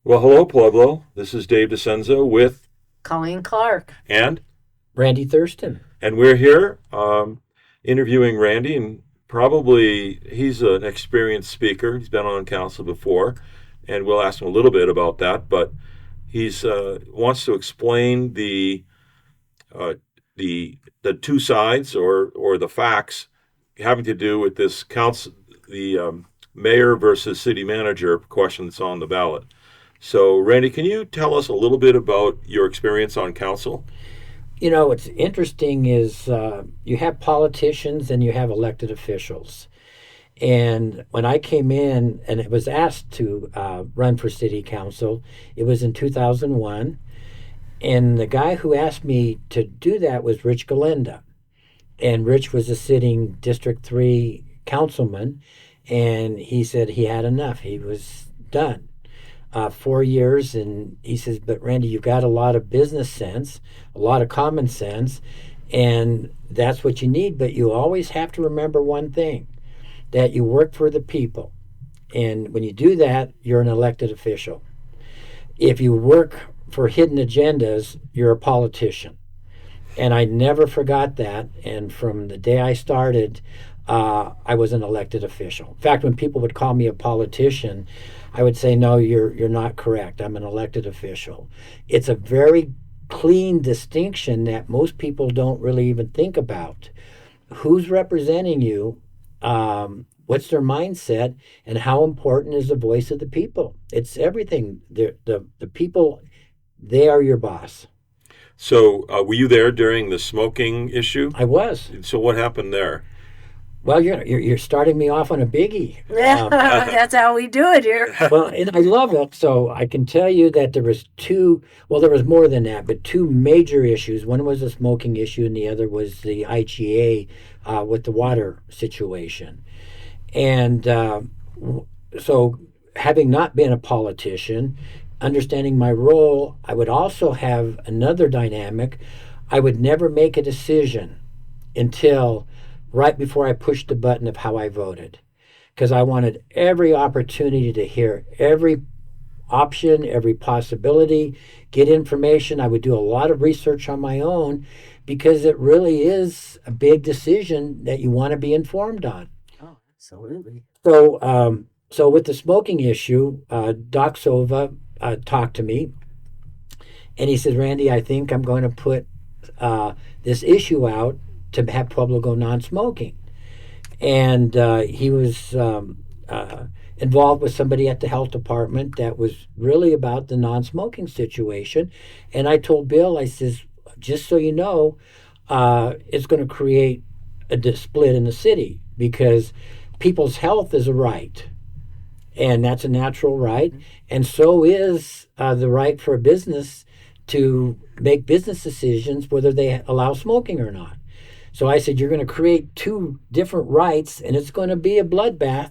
Well, hello, Pueblo. This is Dave DeCenzo with Colleen Clark. and Randy Thurston. and we're here interviewing Randy, and probably he's an experienced speaker. He's been on council before, and we'll ask him a little bit about that. But he's wants to explain uh, the two sides or the facts having to do with this council, the mayor versus city manager question that's on the ballot. So, Randy, can you tell us a little bit about your experience on council? You know, what's interesting is you have politicians and you have elected officials. And when I came in and it was asked to run for city council, it was in 2001. And the guy who asked me to do that was Rich Galinda. And Rich was a sitting District 3 councilman. And he said he had enough. He was done. 4 years, and he says, but Randy, you've got a lot of business sense, a lot of common sense, and that's what you need. But you always have to remember one thing, that you work for the people. And when you do that, you're an elected official. If you work for hidden agendas, you're a politician. And I never forgot that. And from the day I started, I was an elected official. In fact, when people would call me a politician, I would say, no, you're not correct. I'm an elected official. It's a very clean distinction that most people don't really even think about. Who's representing you? What's their mindset? And how important is the voice of the people? It's everything. The people, they are your boss. So, were you there during the smoking issue? I was. So, what happened there? Well, you're starting me off on a biggie. Yeah, that's how we do it here. Well, and I love it. So I can tell you that there was two. Well, there was more than that, but two major issues. One was the smoking issue, and the other was the IGA with the water situation. And so, having not been a politician, understanding my role, I would also have another dynamic. I would never make a decision until right before I pushed the button of how I voted, because I wanted every opportunity to hear every option, every possibility, get information. I would do a lot of research on my own because it really is a big decision that you want to be informed on. Oh, absolutely. So with the smoking issue, Doc Sova talked to me, and he said, Randy, I think I'm going to put this issue out to have Pueblo go non-smoking. And he was involved with somebody at the health department that was really about the non-smoking situation. And I told Bill, I says, just so you know, it's going to create a split in the city because people's health is a right. And that's a natural right. Mm-hmm. And so is the right for a business to make business decisions whether they allow smoking or not. So I said, you're going to create two different rights, and it's going to be a bloodbath.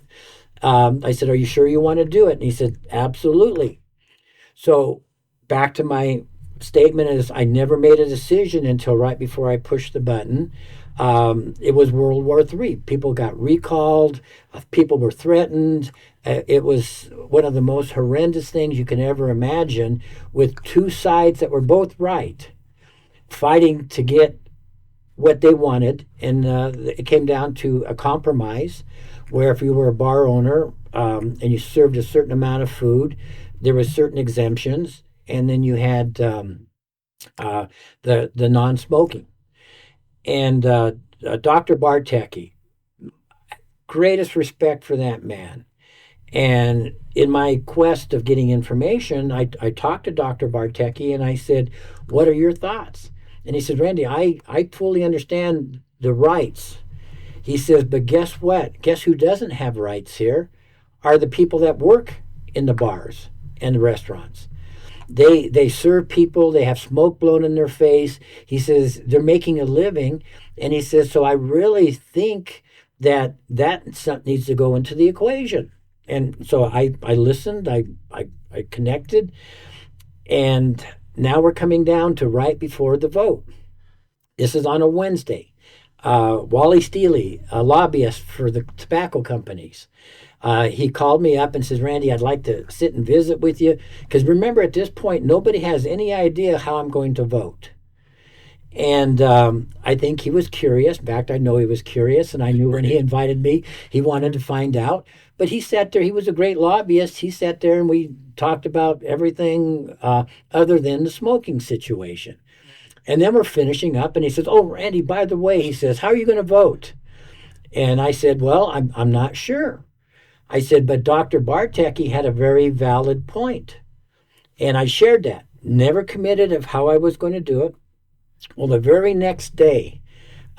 I said, are you sure you want to do it? And he said, absolutely. So back to my statement is I never made a decision until right before I pushed the button. It was World War III. People got recalled. People were threatened. It was one of the most horrendous things you can ever imagine, with two sides that were both right, fighting to get what they wanted. And it came down to a compromise where if you were a bar owner and you served a certain amount of food, there were certain exemptions. And then you had the non-smoking. And Dr. Bartecki, greatest respect for that man. And in my quest of getting information, I talked to Dr. Bartecki and I said, what are your thoughts? And he said, Randy, I fully understand the rights. He says, but guess what? Guess who doesn't have rights here are the people that work in the bars and the restaurants. They serve people. They have smoke blown in their face. He says they're making a living. And he says, so I really think that needs to go into the equation. And so I listened. I connected. And now we're coming down to right before the vote. This is on a Wednesday. Wally Steely, a lobbyist for the tobacco companies, He called me up and says, Randy, I'd like to sit and visit with you. Because remember, at this point, nobody has any idea how I'm going to vote. And I think he was curious. In fact, I know he was curious, and I knew when he invited me, he wanted to find out. But he sat there. He was a great lobbyist. He sat there, and we talked about everything other than the smoking situation. And then we're finishing up, and he says, "Oh, Randy, by the way," he says, "how are you going to vote?" And I said, "Well, I'm not sure." I said, "But Dr. Bartecki had a very valid point." And I shared that. Never committed of how I was going to do it. Well, the very next day,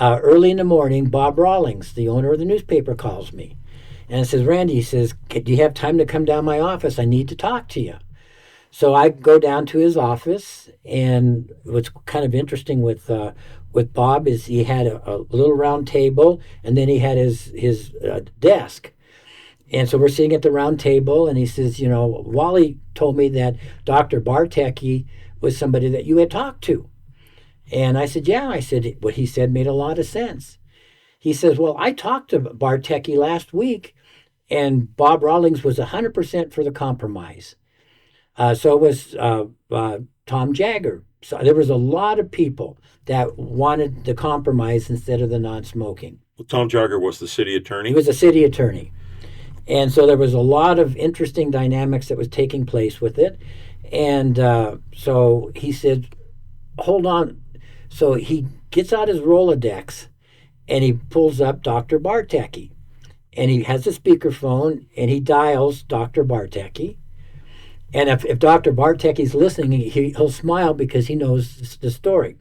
early in the morning, Bob Rawlings, the owner of the newspaper, calls me and says, Randy, he says, do you have time to come down my office? I need to talk to you. So I go down to his office, and what's kind of interesting with Bob is he had a little round table, and then he had his desk. And so we're sitting at the round table, and he says, Wally told me that Dr. Bartecki was somebody that you had talked to. And I said, yeah. I said, what he said made a lot of sense. He says, well, I talked to Bartecki last week, and Bob Rawlings was 100% for the compromise. So was Tom Jagger. So there was a lot of people that wanted the compromise instead of the non-smoking. Well, Tom Jagger was the city attorney. He was a city attorney. And so there was a lot of interesting dynamics that was taking place with it. And so he said, hold on. So he gets out his Rolodex, and he pulls up Dr. Bartecki. And he has a speakerphone, and he dials Dr. Bartecki. And if Dr. Bartecki's listening, he'll smile because he knows the story.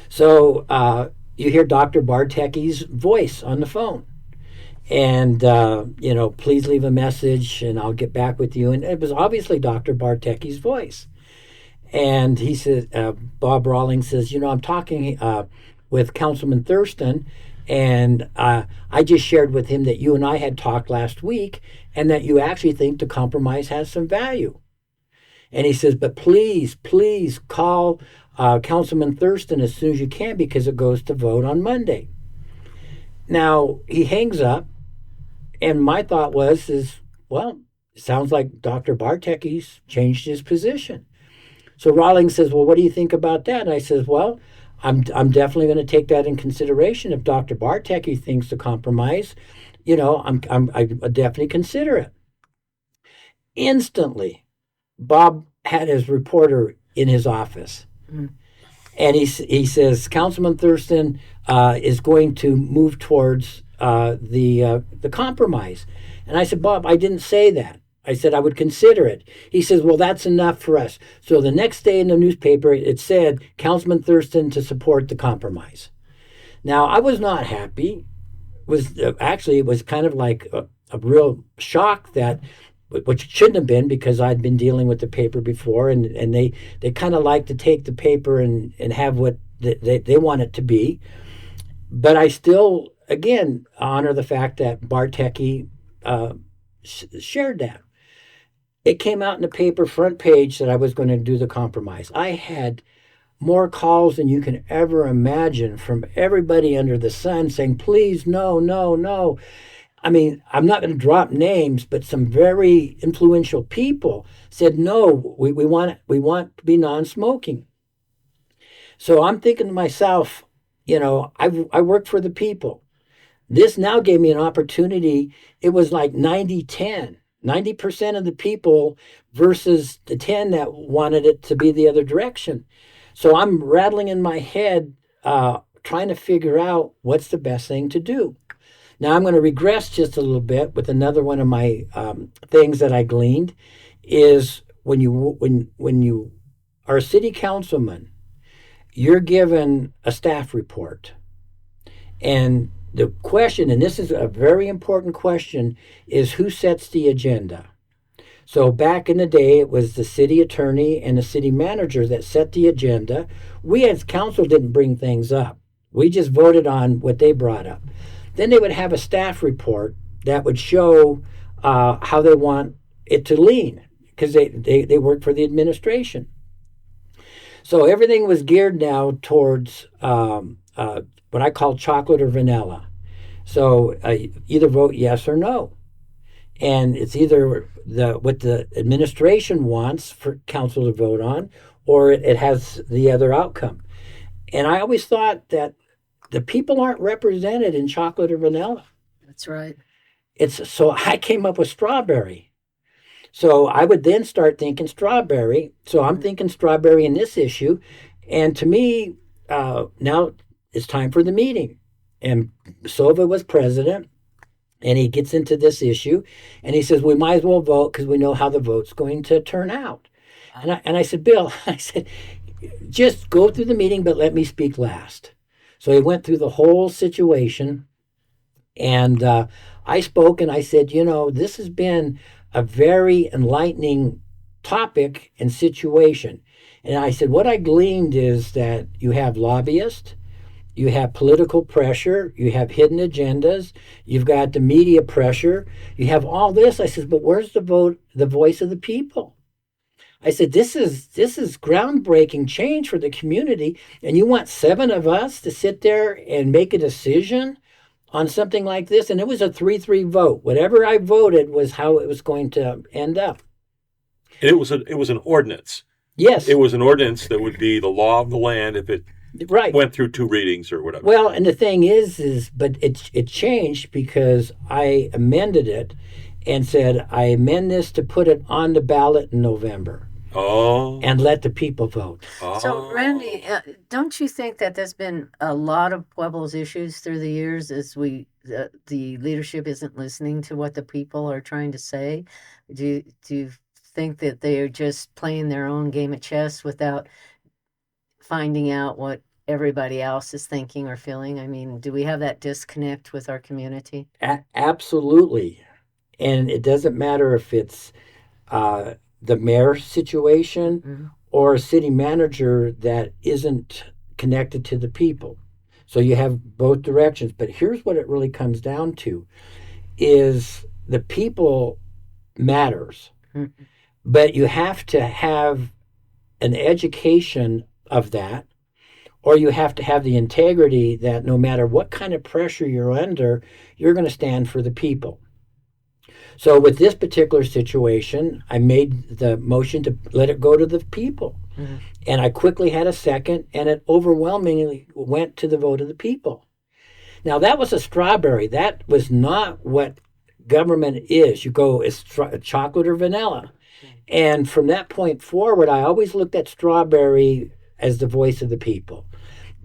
So you hear Dr. Bartecki's voice on the phone. And, please leave a message, and I'll get back with you. And it was obviously Dr. Bartecki's voice. And he says, Bob Rawlings says, I'm talking with Councilman Thurston, and I just shared with him that you and I had talked last week, and that you actually think the compromise has some value. And he says, but please call Councilman Thurston as soon as you can, because it goes to vote on Monday. Now, he hangs up, and my thought is, well, it sounds like Dr. Bartecki's changed his position. So Rawlings says, well, what do you think about that? And I says, well, I'm definitely going to take that in consideration. If Dr. Bartecki thinks the compromise, I definitely consider it. Instantly, Bob had his reporter in his office. Mm. And he says, Councilman Thurston is going to move towards the compromise. And I said, Bob, I didn't say that. I said I would consider it. He says, well, that's enough for us. So the next day in the newspaper, it said, Councilman Thurston to support the compromise. Now, I was not happy. It was kind of like a real shock, that, which it shouldn't have been, because I'd been dealing with the paper before, and they kind of like to take the paper and have what they want it to be. But I still, again, honor the fact that Bartecki shared that. It came out in the paper front page that I was going to do the compromise. I had more calls than you can ever imagine from everybody under the sun saying, please, no, no, no. I mean, I'm not going to drop names, but some very influential people said, no, we want to be non-smoking. So I'm thinking to myself, I work for the people. This now gave me an opportunity. It was like 90-10. 90% of the people versus the 10 that wanted it to be the other direction. So I'm rattling in my head, trying to figure out what's the best thing to do. Now I'm going to regress just a little bit with another one of my things that I gleaned is when you are a city councilman, you're given a staff report. And the question, and this is a very important question, is who sets the agenda? So back in the day, it was the city attorney and the city manager that set the agenda. We as council didn't bring things up. We just voted on what they brought up. Then they would have a staff report that would show how they want it to lean, because they work for the administration. So everything was geared now towards what I call chocolate or vanilla. So either vote yes or no. and it's either what the administration wants for council to vote on, or it has the other outcome. And I always thought that the people aren't represented in chocolate or vanilla. That's right. It's so I came up with strawberry. So I would then start thinking strawberry. So I'm thinking strawberry in this issue, and to me, now it's time for the meeting. And Sova was president, and he gets into this issue, and he says we might as well vote because we know how the vote's going to turn out. And I said, Bill, I said, just go through the meeting, but let me speak last. So he went through the whole situation, and I spoke, and I said, this has been a very enlightening topic and situation. And I said, what I gleaned is that you have lobbyists, you have political pressure, you have hidden agendas, you've got the media pressure, you have all this. I said, but where's the voice of the people? I said, this is groundbreaking change for the community, and you want 7 of us to sit there and make a decision on something like this? And it was a 3-3 vote. Whatever I voted was how it was going to end up. And it was an ordinance. Yes. It was an ordinance that would be the law of the land if it went through 2 readings or whatever. Well, and the thing is, but it changed because I amended it and said, I amend this to put it on the ballot in November. Oh. And let the people vote. Oh. So, Randy, don't you think that there's been a lot of Pueblo's issues through the years as the leadership isn't listening to what the people are trying to say? Do you think that they are just playing their own game of chess without finding out what everybody else is thinking or feeling? I mean, do we have that disconnect with our community? Absolutely. And it doesn't matter if it's the mayor situation or a city manager that isn't connected to the people. So you have both directions. But here's what it really comes down to is the people matters. But you have to have an education of that, or you have to have the integrity that no matter what kind of pressure you're under, you're going to stand for the people. So with this particular situation, I made the motion to let it go to the people. And I quickly had a second, and it overwhelmingly went to the vote of the people. Now, that was a strawberry. That was not what government is. You go, it's chocolate or vanilla. And from that point forward, I always looked at strawberry as the voice of the people.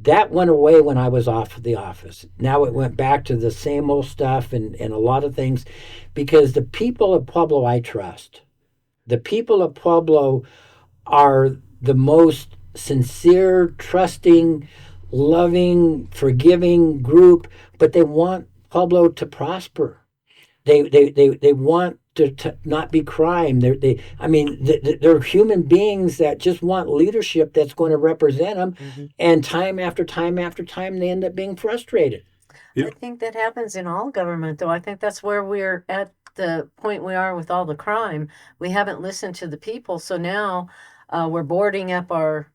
That went away when I was off of the office. Now it went back to the same old stuff and a lot of things because the people of Pueblo I trust. The people of Pueblo are the most sincere, trusting, loving, forgiving group, but they want Pueblo to prosper. They want to not be crime. They're human beings that just want leadership that's going to represent them. And time after time after time, they end up being frustrated. I think that happens in all government, though. I think that's where we're at the point we are with all the crime. We haven't listened to the people. So now we're boarding up our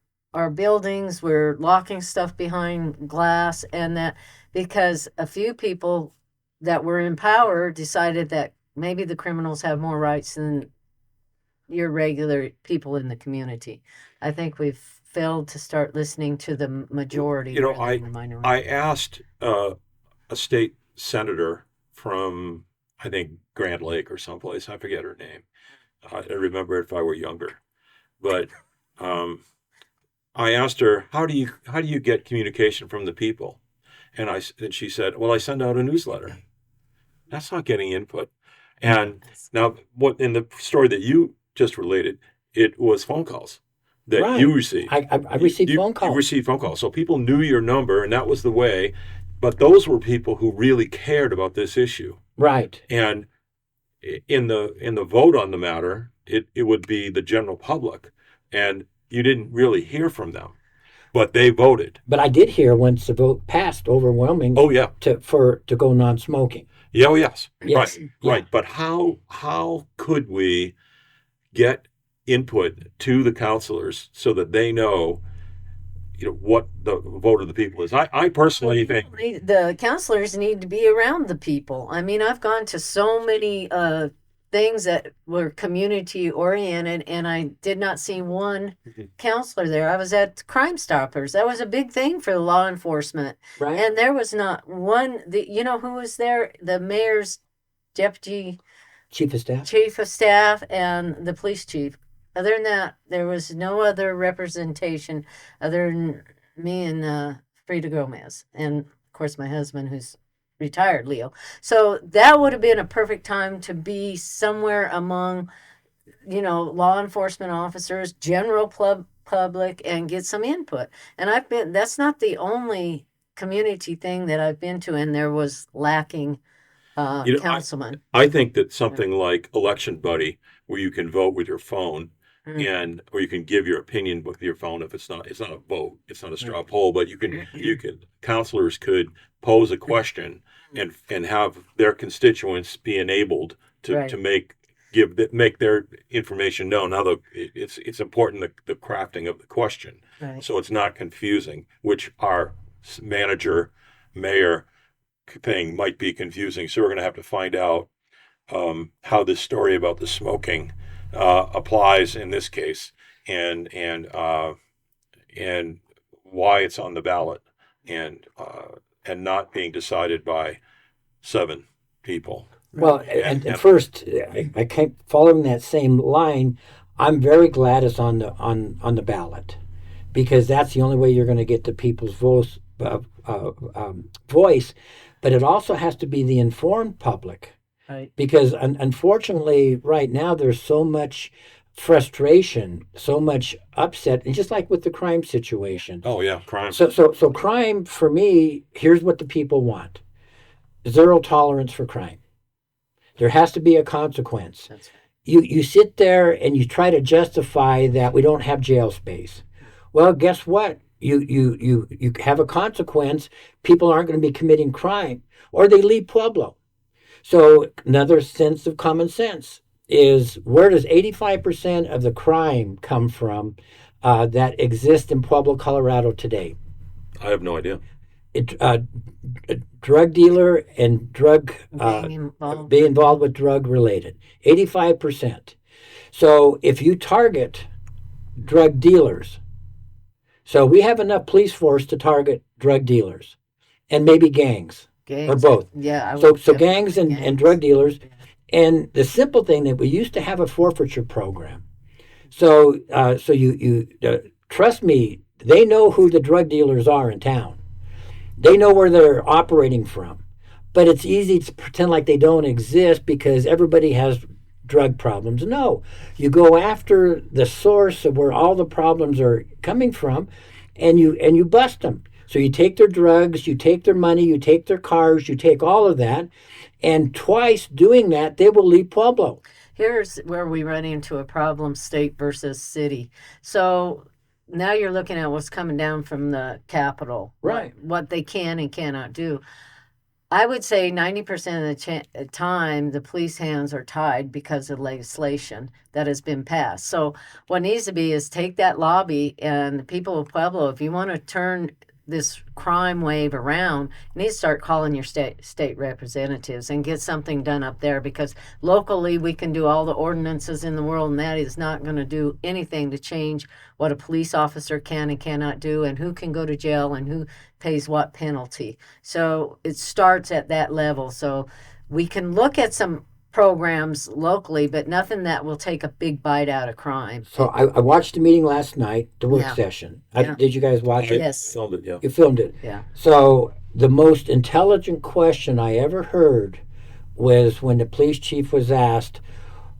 buildings. We're locking stuff behind glass, and that because a few people that were in power decided that maybe the criminals have more rights than your regular people in the community. I think we've failed to start listening to the majority. I asked a state senator from, I think, Grand Lake or someplace. I forget her name. I remember it if I were younger. But I asked her, how do you get communication from the people? And she said, well, I send out a newsletter. That's not getting input. And now, what in the story that you just related, it was phone calls that you received. I received phone calls. You received phone calls. So people knew your number, and that was the way. But those were people who really cared about this issue. Right. And in the vote on the matter, it would be the general public. And you didn't really hear from them. But they voted. But I did hear once the vote passed overwhelming. Oh, yeah. To go non-smoking. Yeah, oh, yes. Yes. Right. Yeah. Right. But how could we get input to the counselors so that they know, what the vote of the people is? I personally think the counselors need to be around the people. I mean, I've gone to so many things that were community oriented, and I did not see one counselor there. I was at Crime Stoppers. That was a big thing for the law enforcement. Right. And there was not one, you know who was there? The mayor's deputy Chief of Staff. chief of staff and the police chief. Other than that, there was no other representation other than me and Frida Gomez. And of course, my husband, who's retired, Leo. So that would have been a perfect time to be somewhere among, law enforcement officers, general public, and get some input. And that's not the only community thing that I've been to, and there was lacking councilman. I think that something like Election Buddy, where you can vote with your phone, or you can give your opinion with your phone if it's not a vote, it's not a straw poll, but you can counselors could pose a question and have their constituents be enabled to make their information known. Now it's important the crafting of the question, so it's not confusing, which our mayor thing might be confusing. So we're going to have to find out how this story about the smoking applies in this case, and why it's on the ballot, and not being decided by 7 people. Well, and first, I keep following that same line. I'm very glad it's on the ballot, because that's the only way you're going to get the people's voice. But it also has to be the informed public. Right. Because unfortunately, right now, there's so much frustration, so much upset, and just like with the crime situation. Oh yeah, crime. So crime, for me, here's what the people want: 0 tolerance for crime. There has to be a consequence. That's right. You sit there and you try to justify that we don't have jail space. Well, guess what? You have a consequence. People aren't going to be committing crime, or they leave Pueblo. So another sense of common sense is, where does 85% of the crime come from that exists in Pueblo, Colorado today? I have no idea. Drug dealer and being involved with drug related, 85%. So if you target drug dealers, so we have enough police force to target drug dealers and maybe gangs. Or both. Yeah. So gangs and drug dealers. And the simple thing that we used to have a forfeiture program. So you trust me, they know who the drug dealers are in town. They know where they're operating from. But it's easy to pretend like they don't exist because everybody has drug problems. No, you go after the source of where all the problems are coming from, and you bust them. So you take their drugs, you take their money, you take their cars, you take all of that, and twice doing that, they will leave Pueblo. Here's where we run into a problem: state versus city. So now you're looking at what's coming down from the capital, right? What they can and cannot do. I would say 90% of the time, the police hands are tied because of legislation that has been passed. So what needs to be is take that lobby, and the people of Pueblo, if you want to turn this crime wave around, you need to start calling your state representatives and get something done up there, because locally we can do all the ordinances in the world, and that is not going to do anything to change what a police officer can and cannot do, and who can go to jail and who pays what penalty. So it starts at that level. So we can look at some programs locally, but nothing that will take a big bite out of crime. So I watched the meeting last night, the work session. Did you guys watch it? Yes. Filmed it, yeah. You filmed it? Yeah. So the most intelligent question I ever heard was when the police chief was asked,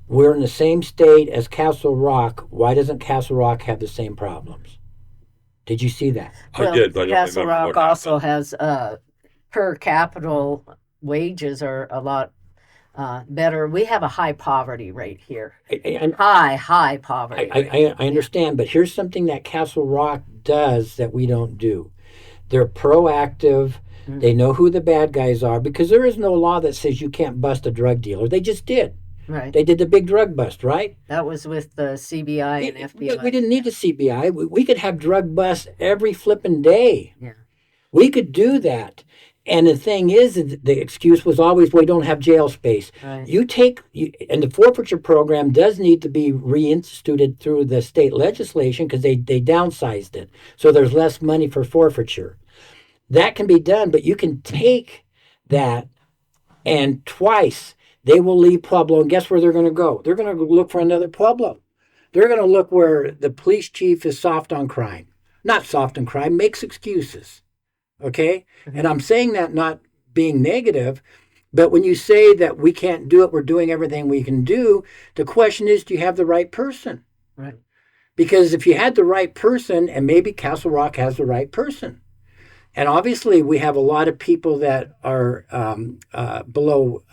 we're in the same state as Castle Rock, why doesn't Castle Rock have the same problems? Did you see that? Well, I did, but I don't Castle remember Rock what also has per capita wages are a lot better. We have a high poverty rate here. High poverty rate. I understand, but here's something that Castle Rock does that we don't do. They're proactive. Mm-hmm. They know who the bad guys are, because there is no law that says you can't bust a drug dealer. They just did. Right. They did the big drug bust, right? That was with the CBI and FBI. We didn't need the CBI. We could have drug busts every flipping day. Yeah. We could do that. And the thing is, the excuse was always, we don't have jail space. Right. And the forfeiture program does need to be reinstituted through the state legislation because they downsized it. So there's less money for forfeiture. That can be done, but you can take that and twice they will leave Pueblo, and guess where they're going to go? They're going to look for another Pueblo. They're going to look where the police chief is soft on crime. Not soft on crime, makes excuses. Okay? Mm-hmm. And I'm saying that not being negative, but when you say that we can't do it, we're doing everything we can do, the question is, do you have the right person? Right. Because if you had the right person, and maybe Castle Rock has the right person, and obviously we have a lot of people that are below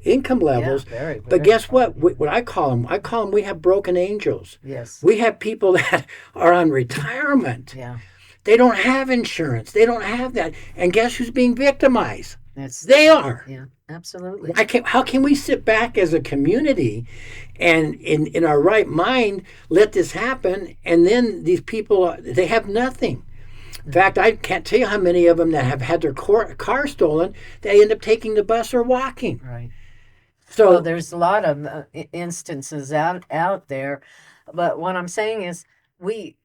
income levels, very, but guess what? What I call them, we have broken angels. Yes. We have people that are on retirement. Yeah. They don't have insurance. They don't have that. And guess who's being victimized? They are. Yeah, absolutely. How can we sit back as a community and in our right mind let this happen, and then these people, they have nothing? In fact, I can't tell you how many of them that have had their car stolen, they end up taking the bus or walking. Right. So well, there's a lot of instances out there. But what I'm saying is we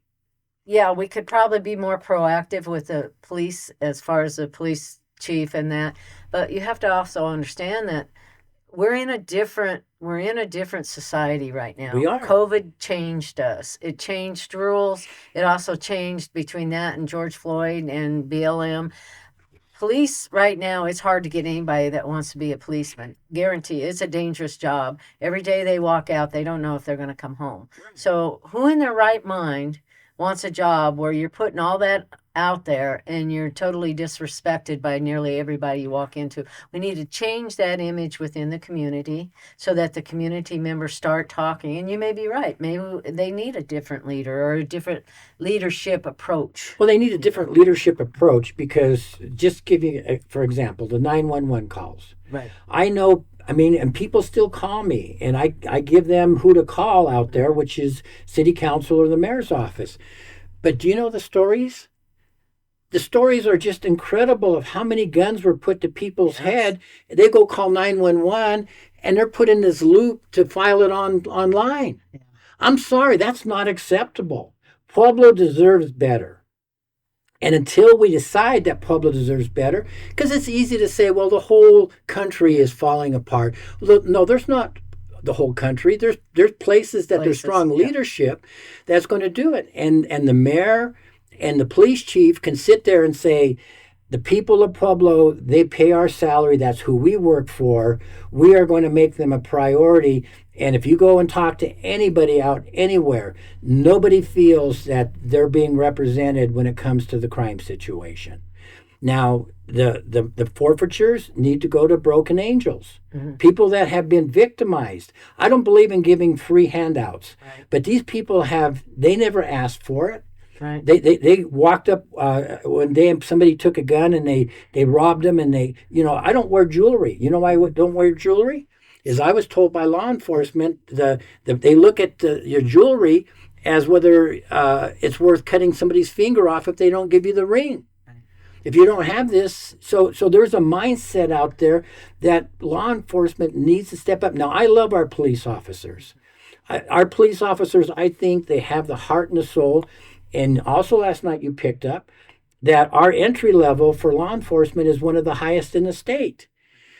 could probably be more proactive with the police as far as the police chief and that. But you have to also understand that we're in a different society right now. We are. COVID changed us. It changed rules. It also changed between that and George Floyd and BLM. Police right now, it's hard to get anybody that wants to be a policeman. Guarantee it's a dangerous job. Every day they walk out, they don't know if they're going to come home. So who in their right mind wants a job where you're putting all that out there and you're totally disrespected by nearly everybody you walk into? We need to change that image within the community so that the community members start talking. And you may be right. Maybe they need a different leader or a different leadership approach. Well, they need a different leadership approach because, just give you, for example, the 911 calls. Right. And people still call me, and I give them who to call out there, which is city council or the mayor's office. But do you know the stories? The stories are just incredible of how many guns were put to people's head. They go call 911, and they're put in this loop to file it online. Yeah. I'm sorry, that's not acceptable. Pueblo deserves better. And until we decide that Pueblo deserves better, because it's easy to say, well, the whole country is falling apart. No, there's not the whole country. There's places that there's strong leadership that's going to do it. And the mayor and the police chief can sit there and say, the people of Pueblo, they pay our salary. That's who we work for. We are going to make them a priority. And if you go and talk to anybody out anywhere, nobody feels that they're being represented when it comes to the crime situation. Now, the forfeitures need to go to broken angels, people that have been victimized. I don't believe in giving free handouts, but these people they never asked for it. Right. They walked up when somebody took a gun and they robbed them, and I don't wear jewelry. You know why I don't wear jewelry? Is I was told by law enforcement they look at your jewelry as whether it's worth cutting somebody's finger off if they don't give you the ring. If you don't have this, so there's a mindset out there that law enforcement needs to step up. Now, I love our police officers. Our police officers, I think they have the heart and the soul. And also last night you picked up that our entry level for law enforcement is one of the highest in the state.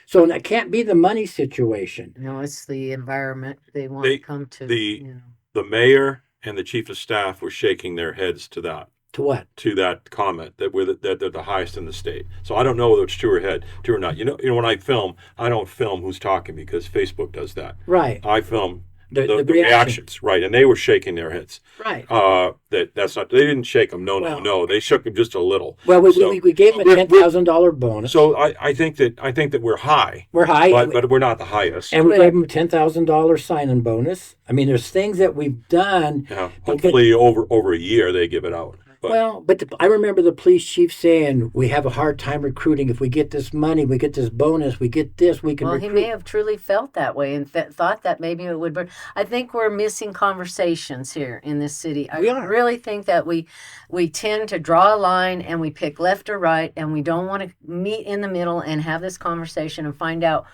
So that can't be the money situation. No, it's the environment they want to come to. The mayor and the chief of staff were shaking their heads to that. To what? To that comment that they're the highest in the state. So I don't know whether it's true or not. You know, when I film, I don't film who's talking because Facebook does that. Right. I film the reactions, right? And they were shaking their heads, right? That's not. They didn't shake them. No. They shook them just a little. Well, we gave them a $10,000 bonus. So I think that we're high. We're high, but we're not the highest. And we gave them a $10,000 sign-in bonus. I mean, there's things that we've done. Yeah, hopefully over a year they give it out. But Well, but I remember the police chief saying, we have a hard time recruiting. If we get this money, we get this bonus, we get this, we can Well, recruit. he may have truly felt that way and thought that maybe it would burn. I think we're missing conversations here in this city. I We are. really think that we tend to draw a line and we pick left or right, and we don't want to meet in the middle and have this conversation and find out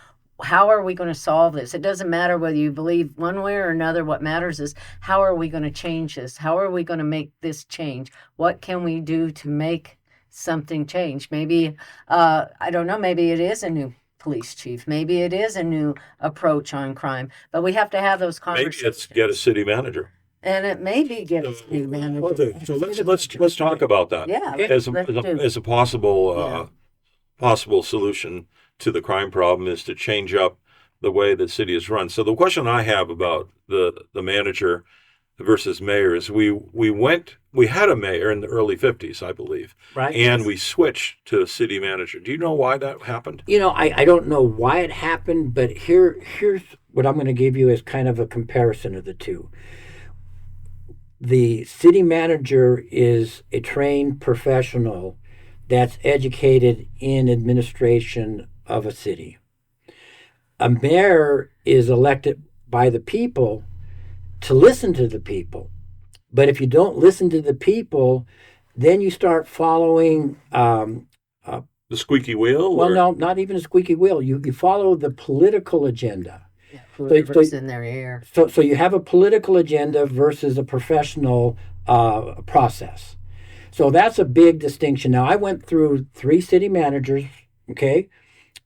how are we going to solve this. It doesn't matter whether you believe one way or another. What matters is how are we going to change this? How are we going to make this change? What can we do to make something change? Maybe I don't know, maybe it is a new police chief. Maybe it is a new approach on crime, but we have to have those maybe conversations. it's get a city manager. And it may be get a new manager. So let's talk about that. Yeah, As let's do. a possible Yeah. possible solution to the crime problem is to change up the way the city is run. So the question I have about the manager versus mayor is we had a mayor in the early 50s, I believe, Right. and we switched to a city manager. Do you know why that happened? I don't know why it happened, but here's what I'm going to give you as kind of a comparison of the two. The city manager is a trained professional that's educated in administration of a city. A mayor is elected by the people to listen to the people. But if you don't listen to the people, then you start following The squeaky wheel? well, or- no, not even a squeaky wheel. You follow the political agenda. Yeah, whoever's in their ear. So you have a political agenda versus a professional process. So that's a big distinction. Now, I went through 3 city managers, okay?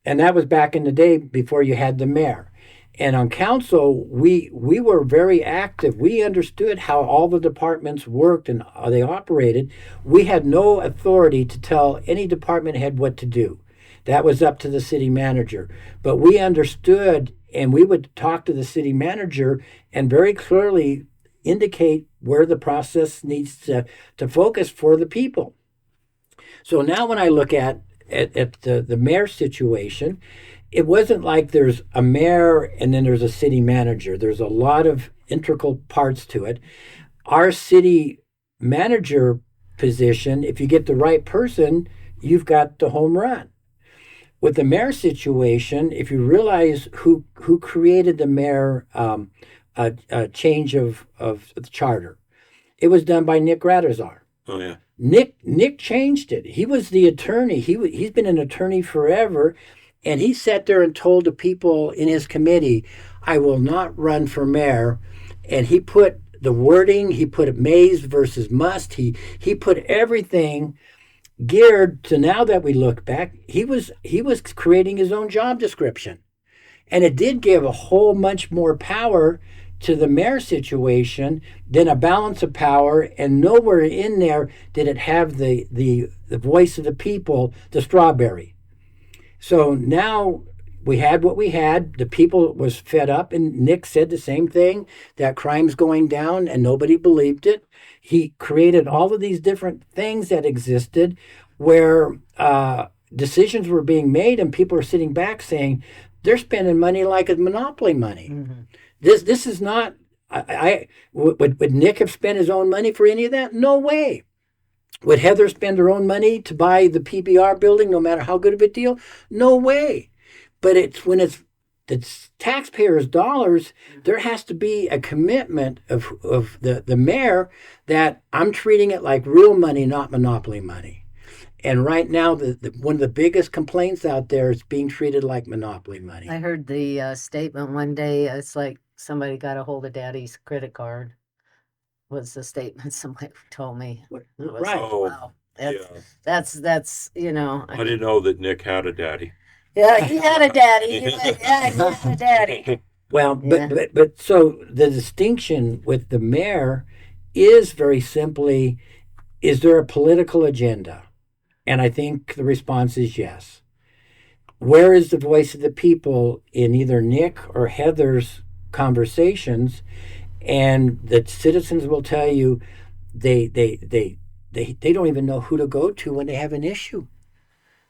And that was back in the day before you had the mayor. And on council, we were very active. We understood how all the departments worked and how they operated. We had no authority to tell any department head what to do. That was up to the city manager. But we understood, and we would talk to the city manager and very clearly indicate where the process needs to focus for the people. So now when I look at the mayor situation, it wasn't like there's a mayor and then there's a city manager. There's a lot of integral parts to it. Our city manager position, if you get the right person, you've got the home run. With the mayor situation, if you realize who created the mayor change of the charter, it was done by Nick Radazar. Oh, yeah. Nick changed it. He was the attorney. He's been an attorney forever, and he sat there and told the people in his committee, "I will not run for mayor." And he put the wording. He put it mays versus must. He put everything geared to, now that we look back, he was creating his own job description, and it did give a whole much more power to the mayor situation than a balance of power, and nowhere in there did it have the voice of the people, the strawberry. So now we had what we had. The people was fed up, and Nick said the same thing, that crime's going down, and nobody believed it. He created all of these different things that existed where decisions were being made, and people are sitting back saying, they're spending money like it's monopoly money. Mm-hmm. This is not. Would Nick have spent his own money for any of that? No way. Would Heather spend her own money to buy the PBR building, no matter how good of a deal? No way. But it's when it's taxpayers' dollars, there has to be a commitment of the mayor that I'm treating it like real money, not monopoly money. And right now, one of the biggest complaints out there is being treated like monopoly money. I heard the statement one day. It's like somebody got a hold of Daddy's credit card. Was the statement somebody told me? I was Right. like, Oh, wow. yeah. That's I didn't know that Nick had a daddy. Yeah, he had a daddy. He had a daddy. Well, Yeah. but so the distinction with the mayor is very simply, is there a political agenda? And I think the response is yes. Where is the voice of the people in either Nick or Heather's conversations? And the citizens will tell you they don't even know who to go to when they have an issue.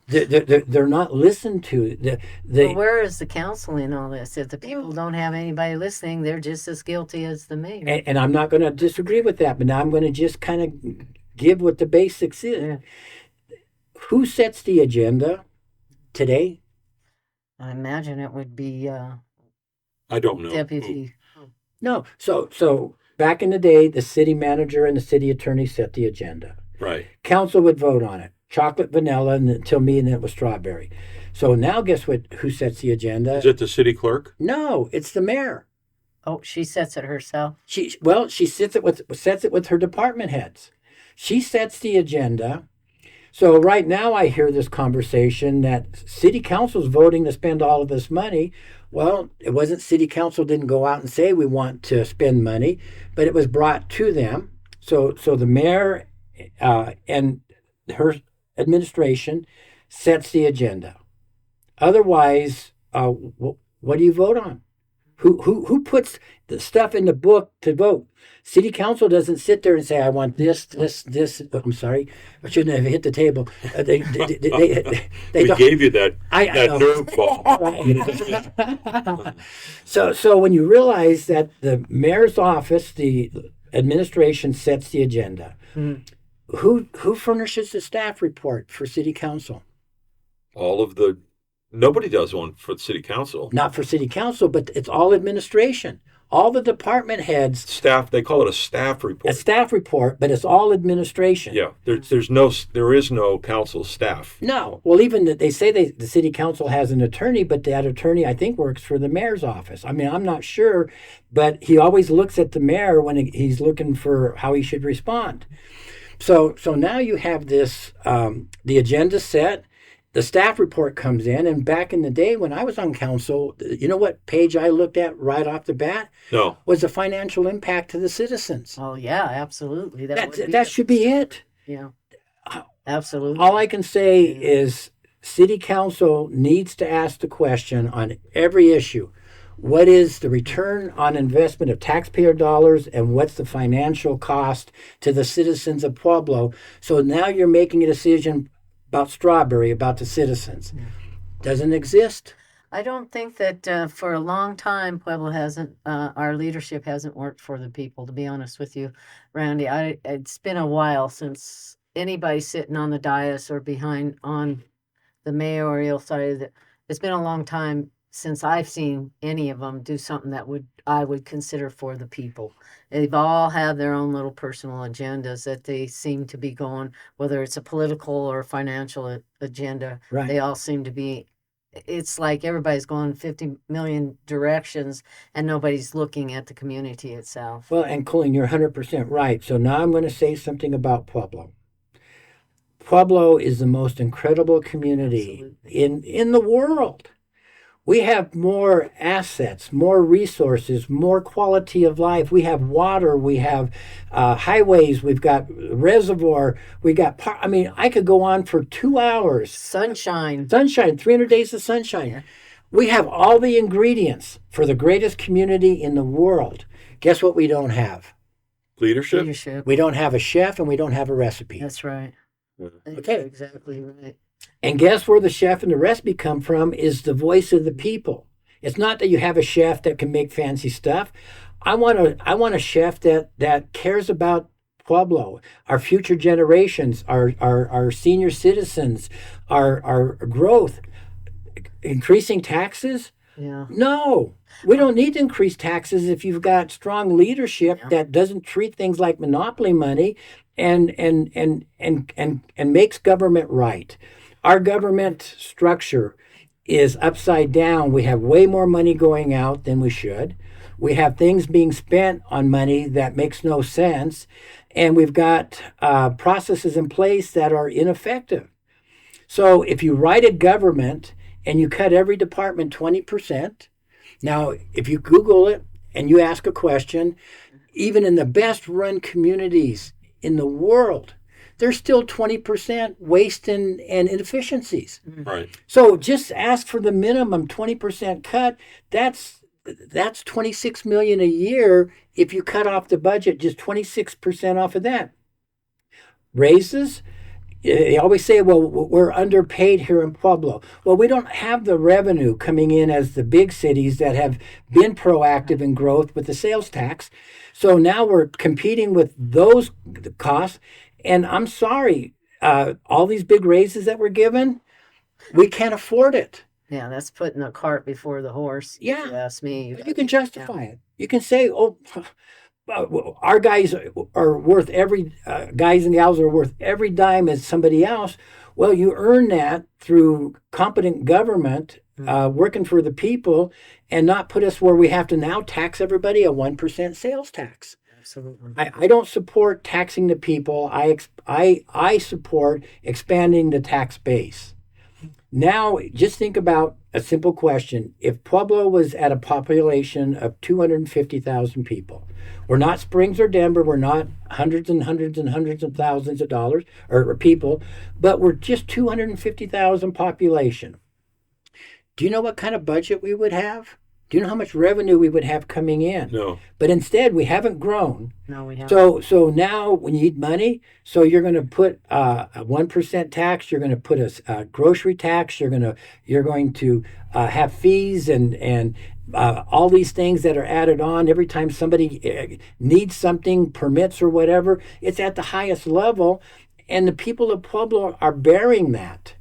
They're not listened to. Well, where is the council in all this? If the people don't have anybody listening, they're just as guilty as the mayor. And I'm not going to disagree with that, but now I'm going to just kind of give what the basics is. Yeah. Who sets the agenda today? I imagine it would be I don't know. deputy. No. So back in the day, the city manager and the city attorney set the agenda. Right. Council would vote on it. Chocolate, vanilla, and until me, and then it was strawberry. So now, guess what? Who sets the agenda? Is it the city clerk? No, it's the mayor. Oh, she sets it herself. She sets it with her department heads. She sets the agenda. So right now, I hear this conversation that city council's voting to spend all of this money. Well, it wasn't city council didn't go out and say we want to spend money, but it was brought to them. So the mayor and her administration sets the agenda. Otherwise, what do you vote on? Who puts the stuff in the book to vote? City council doesn't sit there and say, "I want this." I'm sorry, I shouldn't have hit the table. They We don't. gave you that I nerve ball. Right. So when you realize that the mayor's office, the administration sets the agenda, who furnishes the staff report for city council? Nobody does one for the city council. Not for city council, but it's all administration. All the department heads. Staff, they call it a staff A report. staff report, but it's all administration. Yeah, there is no council staff. No. Well, even they say the city council has an attorney, but that attorney, I think, works for the mayor's office. I mean, I'm not sure, but he always looks at the mayor when he's looking for how he should respond. So now you have this, the agenda set, the staff report comes in, and back in the day when I was on council, you know what page I looked at right off the bat? No. Was the financial impact to the citizens. Oh yeah, absolutely. That should be it. Yeah, absolutely. All I can say is city council needs to ask the question on every issue. What is the return on investment of taxpayer dollars, and what's the financial cost to the citizens of Pueblo? So now you're making a decision about strawberry, about the citizens. Doesn't exist. I don't think that for a long time Pueblo hasn't, our leadership hasn't worked for the people. To be honest with you, Randy, it's been a while since anybody sitting on the dais or behind on the mayoral side of it's been a long time since I've seen any of them do something that I would consider for the people. They've all have their own little personal agendas that they seem to be going, whether it's a political or financial agenda. Right. They all seem to be. It's like everybody's going 50 million directions and nobody's looking at the community itself. Well, and Colleen, you're 100% right. So now I'm going to say something about Pueblo. Pueblo is the most incredible community in the world. We have more assets, more resources, more quality of life. We have water, we have highways, we've got reservoir, we got, I could go on for 2 hours. Sunshine, 300 days of sunshine. Yeah. We have all the ingredients for the greatest community in the world. Guess what we don't have? Leadership? We don't have a chef and we don't have a recipe. That's right. Okay. Exactly right. And guess where the chef and the recipe come from is the voice of the people. It's not that you have a chef that can make fancy stuff. I want a chef that cares about Pueblo, our future generations, our senior citizens, our growth. Increasing taxes? Yeah. No. We don't need to increase taxes if you've got strong leadership that doesn't treat things like monopoly money and makes government right. Our government structure is upside down. We have way more money going out than we should. We have things being spent on money that makes no sense. And we've got processes in place that are ineffective. So if you write a government and you cut every department 20%, now if you Google it and you ask a question, even in the best run communities in the world, there's still 20% waste and inefficiencies. Right. So just ask for the minimum 20% cut. That's $26 million a year if you cut off the budget, just 26% off of that. Raises, they always say, well, we're underpaid here in Pueblo. Well, we don't have the revenue coming in as the big cities that have been proactive in growth with the sales tax. So now we're competing with those costs. And I'm sorry, all these big raises that we're given, we can't afford it. Yeah, that's putting the cart before the horse. If Yeah. you ask me. But you can justify it. You can say, "Oh, our guys are worth every guys and gals are worth every dime as somebody else." Well, you earn that through competent government, working for the people, and not put us where we have to now tax everybody a 1% sales tax. Absolutely. I don't support taxing the people. I support expanding the tax base. Now, just think about a simple question. If Pueblo was at a population of 250,000 people, we're not Springs or Denver, we're not hundreds and hundreds and hundreds of thousands of dollars or people, but we're just 250,000 population. Do you know what kind of budget we would have? Do you know how much revenue we would have coming in? No. But instead, we haven't grown. No, we haven't. So now we need money. So you're going to put a 1% tax. You're going to put a grocery tax. You're going to have fees and all these things that are added on every time somebody needs something, permits or whatever. It's at the highest level, and the people of Pueblo are bearing that.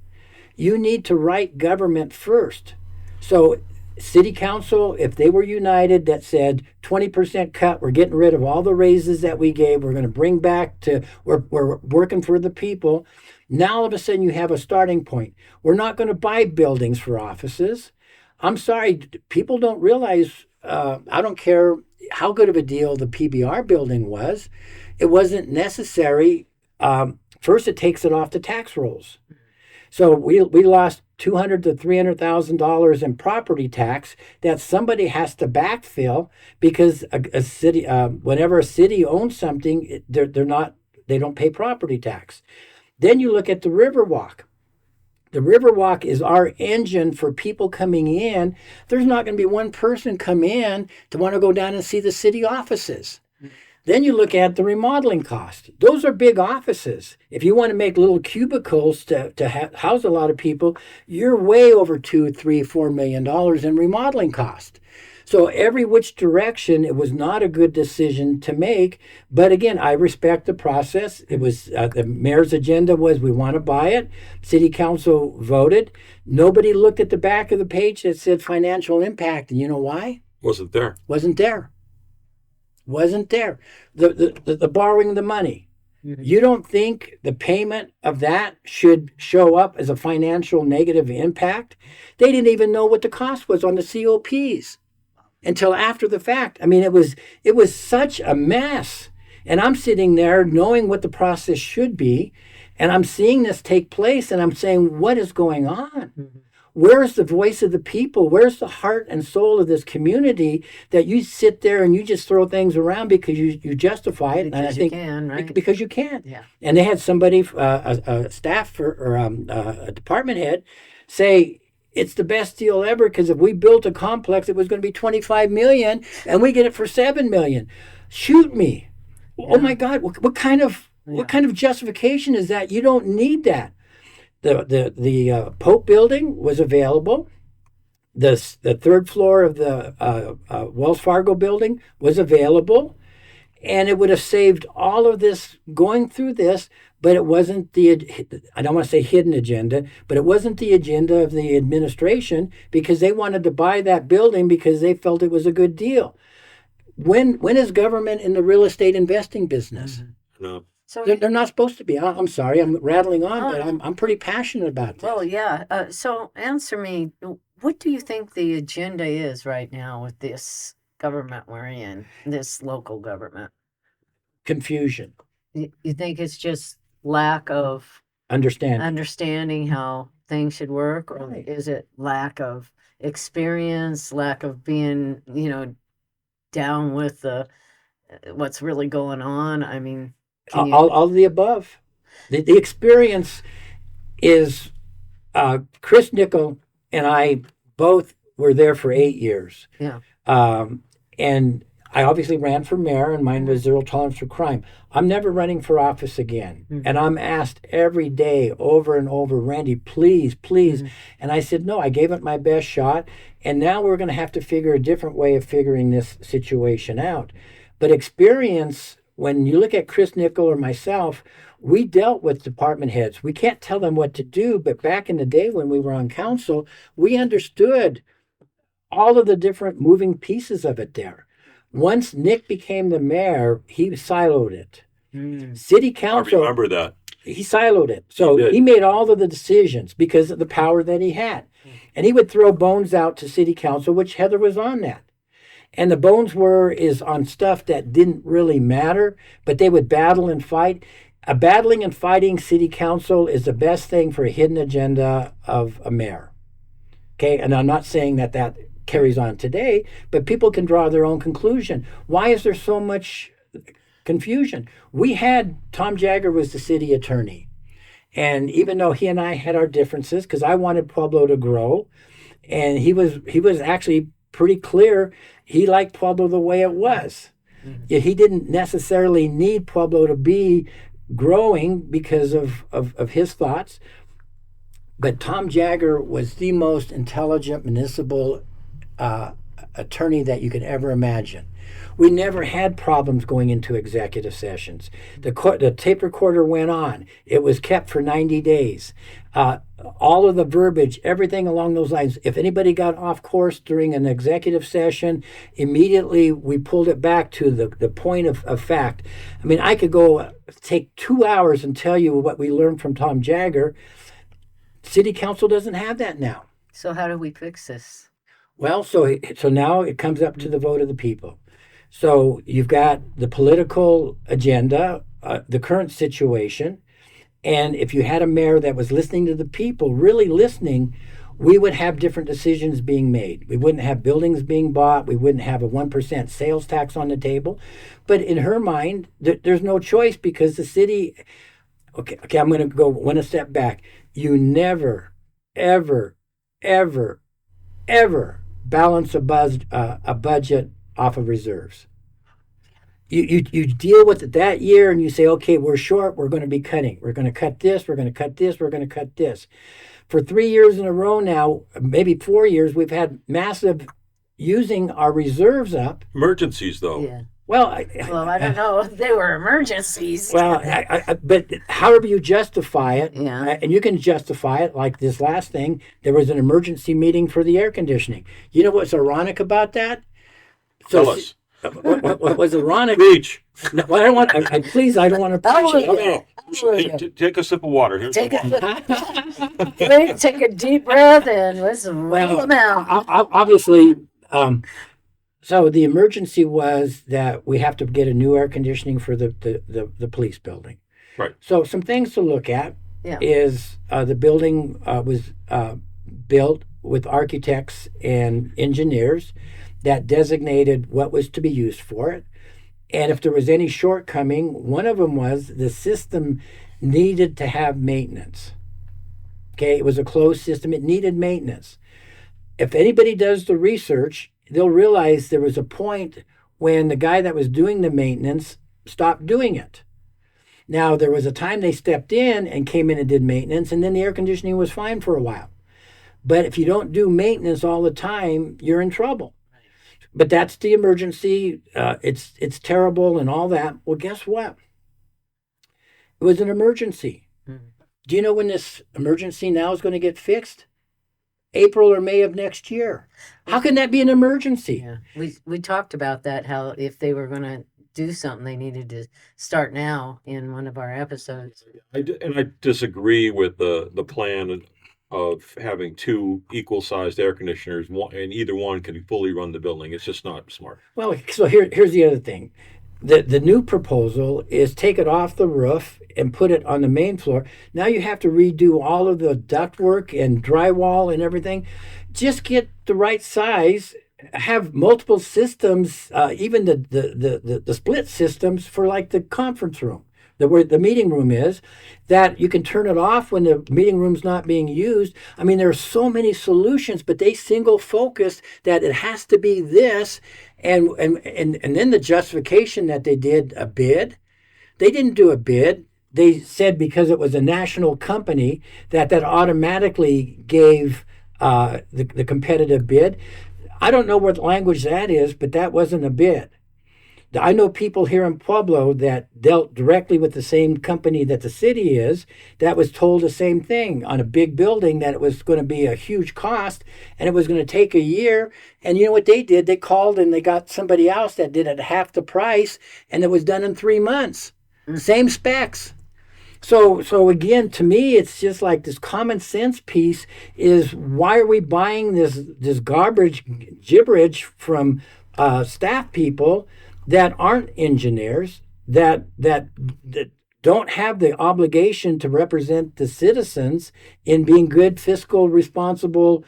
You need to write government first. So City Council, if they were united, that said 20% cut, we're getting rid of all the raises that we gave, we're going to bring back to, we're working for the people. Now all of a sudden you have a starting point. We're not going to buy buildings for offices. I'm sorry, people don't realize, I don't care how good of a deal the PBR building was, it wasn't necessary. First, it takes it off the tax rolls. So we lost $200,000 to $300,000 in property tax that somebody has to backfill because a city, whenever a city owns something, they don't pay property tax. Then you look at the Riverwalk. The Riverwalk is our engine for people coming in. There's not going to be one person come in to want to go down and see the city offices. Then you look at the remodeling cost. Those are big offices. If you want to make little cubicles to house a lot of people, you're way over $2, $3, $4 million in remodeling cost. So every which direction, it was not a good decision to make. But again, I respect the process. It was the mayor's agenda was we want to buy it. City council voted. Nobody looked at the back of the page that said financial impact. And you know why? Wasn't there. Wasn't there. The borrowing the money. Mm-hmm. You don't think the payment of that should show up as a financial negative impact? They didn't even know what the cost was on the COPs until after the fact. I mean, it was such a mess. And I'm sitting there knowing what the process should be, and I'm seeing this take place, and I'm saying, what is going on? Mm-hmm. Where's the voice of the people? Where's the heart and soul of this community that you sit there and you just throw things around because you justify it? Because you can, right? Because you can. Yeah. And they had somebody, a staff or a department head, say it's the best deal ever because if we built a complex, it was going to be $25 million, and we get it for $7 million. Shoot me! Yeah. Oh my God! What kind of justification is that? You don't need that. The Pope building was available. The third floor of the Wells Fargo building was available, and it would have saved all of this going through this. But it wasn't I don't want to say hidden agenda, but it wasn't the agenda of the administration because they wanted to buy that building because they felt it was a good deal. When is government in the real estate investing business? Mm-hmm. No. So they're not supposed to be. I'm sorry, I'm rattling on, but I'm pretty passionate about this. Well, yeah. So answer me, what do you think the agenda is right now with this government we're in, this local government? Confusion. You think it's just lack of understanding how things should work, or Right. Is it lack of experience, lack of being, down with what's really going on? I mean, all of the above. The experience is Chris Nickel and I both were there for 8 years. Yeah. And I obviously ran for mayor, and mine was zero tolerance for crime. I'm never running for office again. Mm-hmm. And I'm asked every day over and over, Randy, please. Mm-hmm. And I said, no, I gave it my best shot. And now we're going to have to figure a different way of figuring this situation out. But experience when you look at Chris Nickel or myself, we dealt with department heads. We can't tell them what to do, but back in the day when we were on council, we understood all of the different moving pieces of it there. Once Nick became the mayor, he siloed it. City I council, remember that. he siloed it. So He did. he made all of the decisions because of the power that he had. And he would throw bones out to city council, which Heather was on that. And the bones is on stuff that didn't really matter, but they would battle and fight. A battling and fighting city council is the best thing for a hidden agenda of a mayor. Okay, and I'm not saying that that carries on today, but people can draw their own conclusion. Why is there so much confusion? We had Tom Jagger was the city attorney. And even though he and I had our differences, because I wanted Pueblo to grow, and he was actually pretty clear he liked Pueblo the way it was. Yet he didn't necessarily need Pueblo to be growing because of his thoughts. But Tom Jagger was the most intelligent municipal attorney that you could ever imagine. We never had problems going into executive sessions. The tape recorder went on. It was kept for 90 days. All of the verbiage, everything along those lines. If anybody got off course during an executive session, immediately we pulled it back to the point of fact. I mean, I could go take 2 hours and tell you what we learned from Tom Jagger. City Council doesn't have that now. So how do we fix this? Well, so now it comes up to the vote of the people. So you've got the political agenda, the current situation, and if you had a mayor that was listening to the people, really listening, we would have different decisions being made. We wouldn't have buildings being bought. We wouldn't have a 1% sales tax on the table. But in her mind, there's no choice because the city... Okay, I'm going to go one step back. You never, ever, ever, ever balance a budget off of reserves. You deal with it that year and you say, okay, we're short, we're going to be cutting. We're going to cut this, we're going to cut this, we're going to cut this. For 3 years in a row now, maybe 4 years, we've had massive using our reserves up. Emergencies, though. Yeah. Well, I don't know if they were emergencies. Well, but however you justify it, Yeah. and you can justify it like this last thing, there was an emergency meeting for the air conditioning. You know what's ironic about that? Tell us. What was ironic? Beach. No, well, I don't want. Please, I don't want to preach No, it. no. Hey, take a sip of water. Here's Take some water. take a deep breath and let's roll them out. Obviously, so the emergency was that we have to get a new air conditioning for the police building. Right. So some things to look at Yeah. is the building was built with architects and engineers that designated what was to be used for it. And if there was any shortcoming, one of them was the system needed to have maintenance. Okay, it was a closed system. It needed maintenance. If anybody does the research, they'll realize there was a point when the guy that was doing the maintenance stopped doing it. Now, there was a time they stepped in and came in and did maintenance, and then the air conditioning was fine for a while. But if you don't do maintenance all the time, you're in trouble. But that's the emergency. It's terrible and all that. Well, guess what? It was an emergency. Do you know when this emergency now is going to get fixed? April or May of next year. How can that be an emergency? Yeah. We talked about that, how if they were going to do something, they needed to start now in one of our episodes. I disagree with the plan of having two equal-sized air conditioners, and either one can fully run the building. It's just not smart. Well, so here's the other thing. The new proposal is take it off the roof and put it on the main floor. Now you have to redo all of the ductwork and drywall and everything. Just get the right size. Have multiple systems, even the split systems for like the conference room, where the meeting room is, that you can turn it off when the meeting room's not being used. I mean, there are so many solutions, but they single focus that it has to be this, and then the justification that they did a bid. They didn't do a bid. They said because it was a national company that automatically gave the competitive bid. I don't know what language that is, but that wasn't a bid. I know people here in Pueblo that dealt directly with the same company that the city is, that was told the same thing on a big building, that it was going to be a huge cost and it was going to take a year. And you know what they did? They called and they got somebody else that did it at half the price, and it was done in 3 months. Same specs. So again, to me, it's just like this common sense piece is, why are we buying this garbage gibberish from staff people that aren't engineers, that don't have the obligation to represent the citizens in being good, fiscal, responsible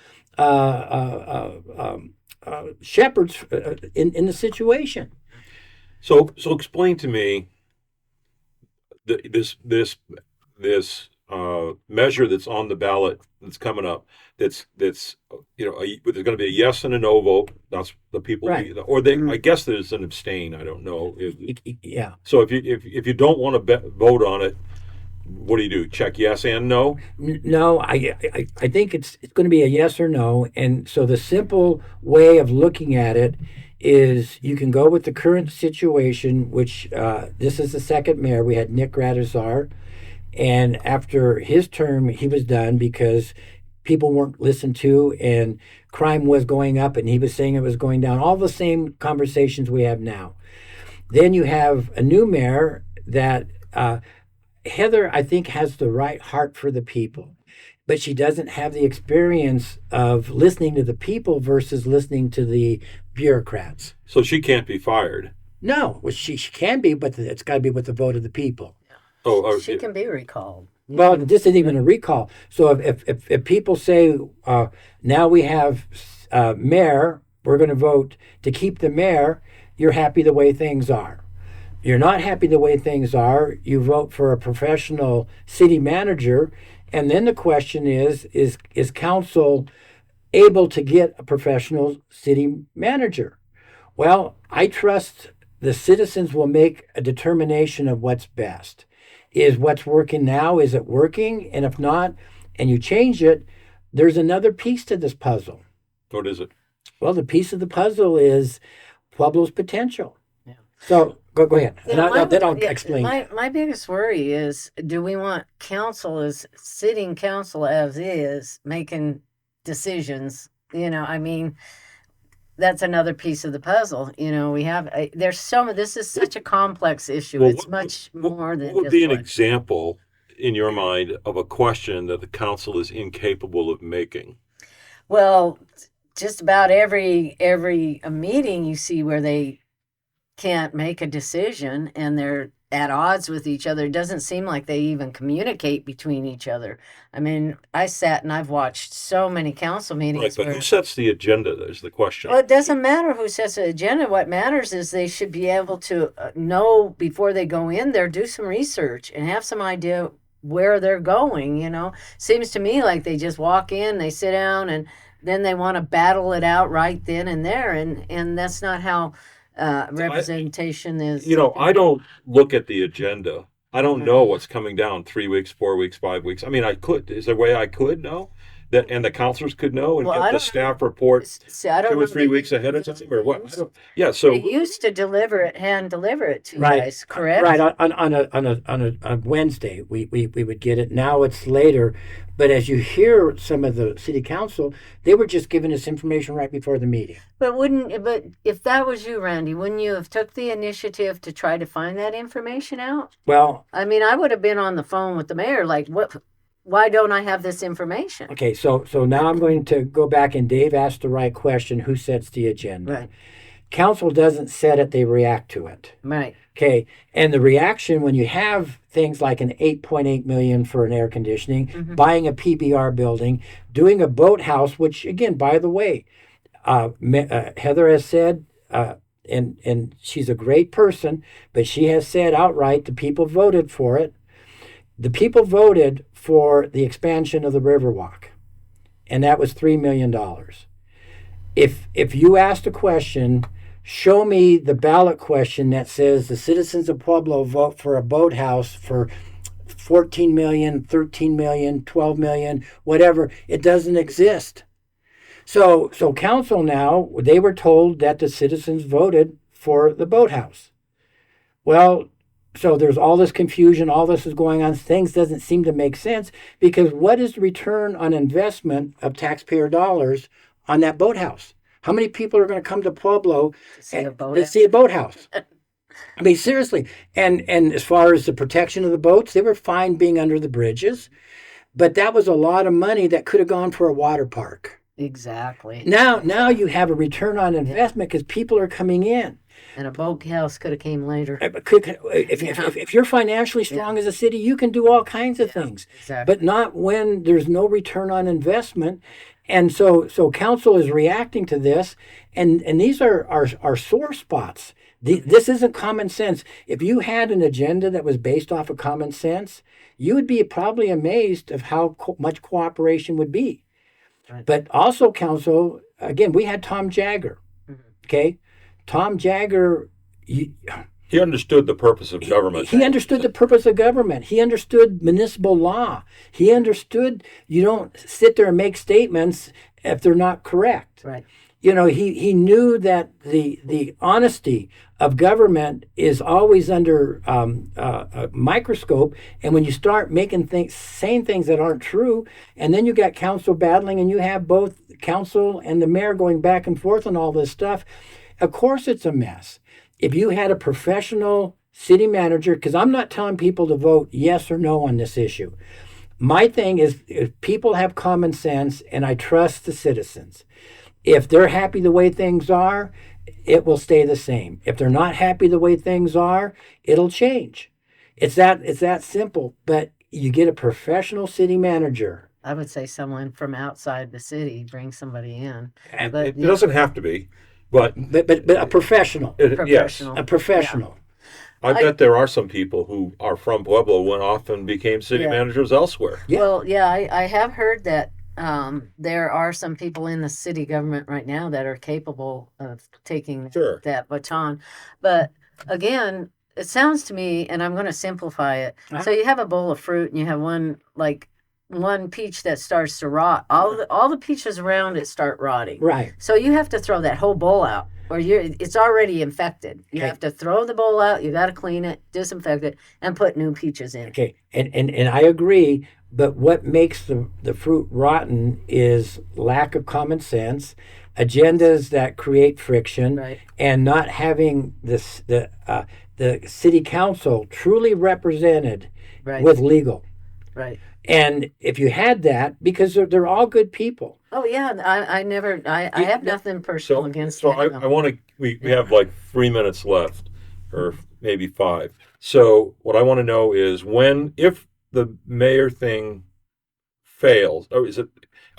shepherds in the situation. So explain to me this measure that's on the ballot that's coming up. That's there's going to be a yes and a no vote. That's the people, Right. or they. I guess there's an abstain. I don't know. Yeah. So if you don't want to vote on it, what do you do? Check yes and no. No, I think it's going to be a yes or no. And so the simple way of looking at it is, you can go with the current situation, which this is the second mayor. We had Nick Radazar, and after his term, he was done because people weren't listened to and crime was going up, and he was saying it was going down. All the same conversations we have now. Then you have a new mayor that Heather, I think, has the right heart for the people, but she doesn't have the experience of listening to the people versus listening to the bureaucrats. So she can't be fired. No, well, she can be, but it's got to be with the vote of the people. She can be recalled. Well, this isn't even a recall. So if people say, now we have mayor, we're going to vote to keep the mayor, you're happy the way things are. You're not happy the way things are, you vote for a professional city manager, and then the question is council able to get a professional city manager? Well, I trust the citizens will make a determination of what's best. Is what's working now, is it working? And if not, and you change it, there's another piece to this puzzle. What is it? Well, the piece of the puzzle is Pueblo's potential. Yeah. So go ahead. Then I'll explain. My biggest worry is, do we want sitting council as is making decisions? I mean, that's another piece of the puzzle. We have this is such a complex issue. Well, it's much more than. What would be an example in your mind of a question that the council is incapable of making? Well, just about every meeting you see where they can't make a decision and they're at odds with each other. It doesn't seem like they even communicate between each other. I mean, I sat and I've watched so many council meetings. Right, but who sets the agenda is the question. Well, it doesn't matter who sets the agenda. What matters is they should be able to know before they go in there, do some research and have some idea where they're going. Seems to me like they just walk in, they sit down, and then they want to battle it out right then and there. And that's not how representation is. I don't look at the agenda. I don't know what's coming down 3 weeks, 4 weeks, 5 weeks. I mean, I could. Is there a way I could know that, and the counselors could know and get the staff report 2 or 3 weeks ahead of time, or what? So they used to hand deliver it to you right, guys, correct? Right, on a Wednesday we would get it. Now it's later, but as you hear some of the city council, they were just giving us information right before the meeting. But if that was you, Randy, wouldn't you have took the initiative to try to find that information out? Well, I mean, I would have been on the phone with the mayor, like, what? Why don't I have this information? Okay, so now I'm going to go back, and Dave asked the right question: who sets the agenda? Right. Council doesn't set it; they react to it. Right. Okay, and the reaction when you have things like an $8.8 million for an air conditioning, buying a PBR building, doing a boathouse, which again, by the way, Heather has said, and she's a great person, but she has said outright the people voted for it. The people voted for the expansion of the Riverwalk, and that was $3 million. If you asked a question, show me the ballot question that says the citizens of Pueblo vote for a boathouse for $14 million, $13 million, $12 million, whatever. It doesn't exist. So council now, they were told that the citizens voted for the boathouse. Well, so there's all this confusion, all this is going on. Things doesn't seem to make sense because what is the return on investment of taxpayer dollars on that boathouse? How many people are going to come to Pueblo to see a boathouse? I mean, seriously. And as far as the protection of the boats, they were fine being under the bridges, but that was a lot of money that could have gone for a water park. Exactly. Now you have a return on investment because people are coming in. And a boathouse could have came later. If you're financially strong as a city, you can do all kinds of things, Exactly. but not when there's no return on investment. And so council is reacting to this, and these are sore spots. This isn't common sense. If you had an agenda that was based off of common sense, you would be probably amazed of how much cooperation would be. Right. But also, council, again, we had Tom Jagger. Okay, Tom Jagger. He understood the purpose of government. He understood the purpose of government. He understood municipal law. He understood you don't sit there and make statements if they're not correct. Right. You know, he knew that the honesty of government is always under a microscope, and when you start saying things that aren't true, and then you got council battling, and you have both council and the mayor going back and forth on all this stuff, of course it's a mess. If you had a professional city manager, because I'm not telling people to vote yes or no on this issue. My thing is if people have common sense, and I trust the citizens. If they're happy the way things are, it will stay the same. If they're not happy the way things are, it'll change. It's that simple. But you get a professional city manager. I would say someone from outside the city, bring somebody in. And But It doesn't have to be, but but a professional. yes. professional. A professional. I bet there are some people who are from Pueblo, went off and became city managers elsewhere. Yeah. Well, yeah, I have heard that there are some people in the city government right now that are capable of taking Sure. that baton. But again, it sounds to me, and I'm going to simplify it. Uh-huh. So you have a bowl of fruit, and you have one peach that starts to rot. All the peaches around it start rotting. Right. So you have to throw that whole bowl out, or it's already infected. You Okay. have to throw the bowl out. You got to clean it, disinfect it, and put new peaches in. Okay. And I agree. But what makes the fruit rotten is lack of common sense, agendas that create friction, Right. and not having the city council truly represented Right. with legal. Right. And if you had that, because they're all good people. Oh yeah, I have nothing personal against So that. I want to. We have like 3 minutes left, or maybe 5. So what I want to know is if the mayor thing fails, or is it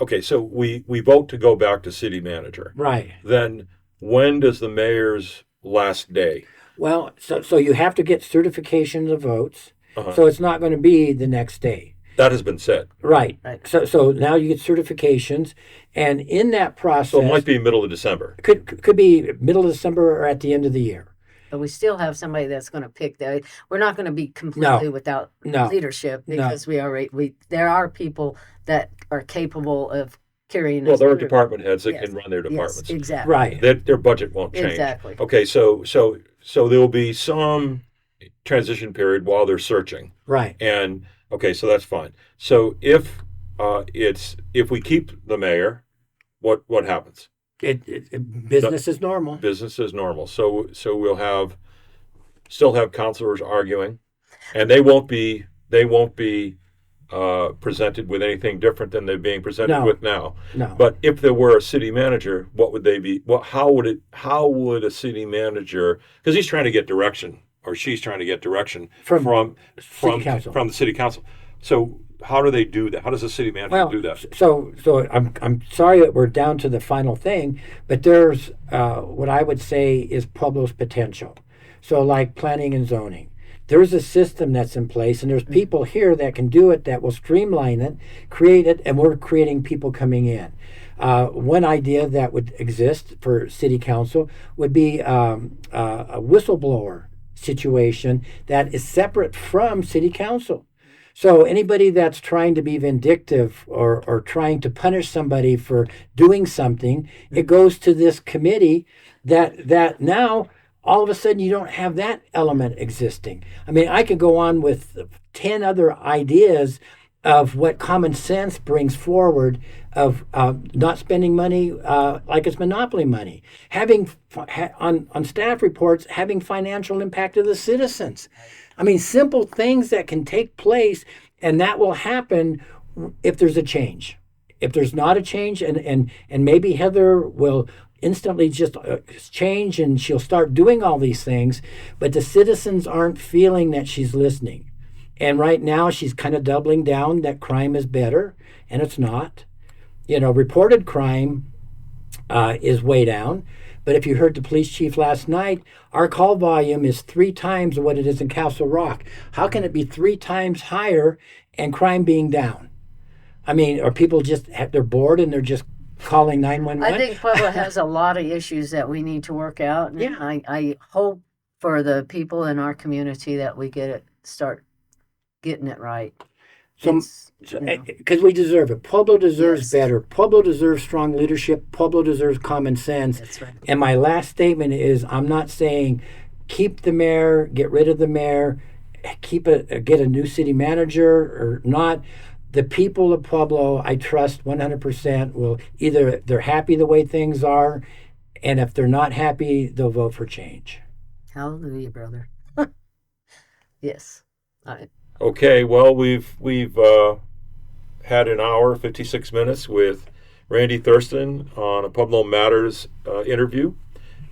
okay? So we vote to go back to city manager. Right. Then when does the mayor's last day? Well, so you have to get certification of the votes. Uh-huh. So it's not going to be the next day. That has been said. Right. Right. So now you get certifications, and in that process, So it might be middle of December. could be middle of December or at the end of the year. But we still have somebody that's going to pick that. We're not going to be completely without No. leadership No. because there are people that are capable of carrying. Well, us there are through. department heads that Yes. can run their departments. Yes, exactly. Right. Their budget won't change. Exactly. Okay, so there will be some transition period while they're searching. Right. And okay, so that's fine. So if we keep the mayor, what happens? Business is normal. Business is normal. So we'll still have councilors arguing, and they won't be presented with anything different than they're being presented No. with now. No. But if there were a city manager, what would they be? How would a city manager? Because he's trying to get direction, or she's trying to get direction from city council. from the city council. So how do they do that? How does a city manager do that? So I'm sorry that we're down to the final thing, but there's what I would say is Pueblo's potential. So like planning and zoning. There's a system that's in place, and there's people here that can do it, that will streamline it, create it, and we're creating people coming in. One idea that would exist for city council would be a whistleblower situation that is separate from city council. So anybody that's trying to be vindictive or trying to punish somebody for doing something, it goes to this committee that now all of a sudden you don't have that element existing. I mean, I could go on with 10 other ideas of what common sense brings forward of not spending money like it's monopoly money, having on staff reports, having financial impact of the citizens. I mean, simple things that can take place, and that will happen if there's a change. If there's not a change, and maybe Heather will instantly just change and she'll start doing all these things, but the citizens aren't feeling that she's listening. And right now she's kind of doubling down that crime is better, and it's not. Reported crime is way down. But if you heard the police chief last night, our call volume is 3 times what it is in Castle Rock. How can it be 3 times higher and crime being down? I mean, are people they're bored and they're just calling 911? I think Pueblo has a lot of issues that we need to work out. And Yeah. I hope for the people in our community that we start getting it right. Because we deserve it. Pueblo deserves Yes. better. Pueblo deserves strong leadership. Pueblo deserves common sense. That's right. And my last statement is, I'm not saying keep the mayor, get rid of the mayor, get a new city manager or not. The people of Pueblo, I trust 100%, will either they're happy the way things are, and if they're not happy, they'll vote for change. Hallelujah, brother. Yes. Okay, well, we've had an hour, 56 minutes with Randy Thurston on a Pueblo Matters interview,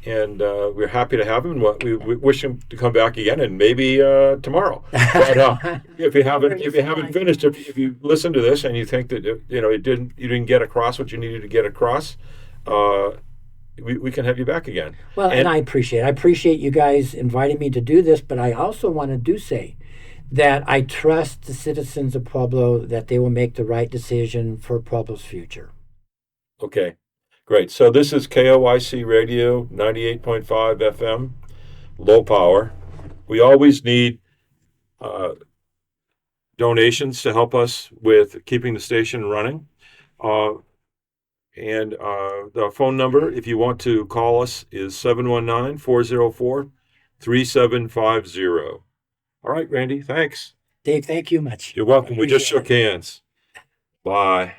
and we're happy to have him. We wish him to come back again, and maybe tomorrow. But if you haven't finished, if you listen to this and you think that you didn't get across what you needed to get across, we can have you back again. Well, and I appreciate you guys inviting me to do this, but I also want to say that I trust the citizens of Pueblo that they will make the right decision for Pueblo's future. Okay, great. So this is KOIC Radio, 98.5 FM, low power. We always need donations to help us with keeping the station running. And the phone number, if you want to call us, is 719-404-3750. All right, Randy, thanks. Dave, thank you much. You're welcome. We just Appreciate shook hands. Bye.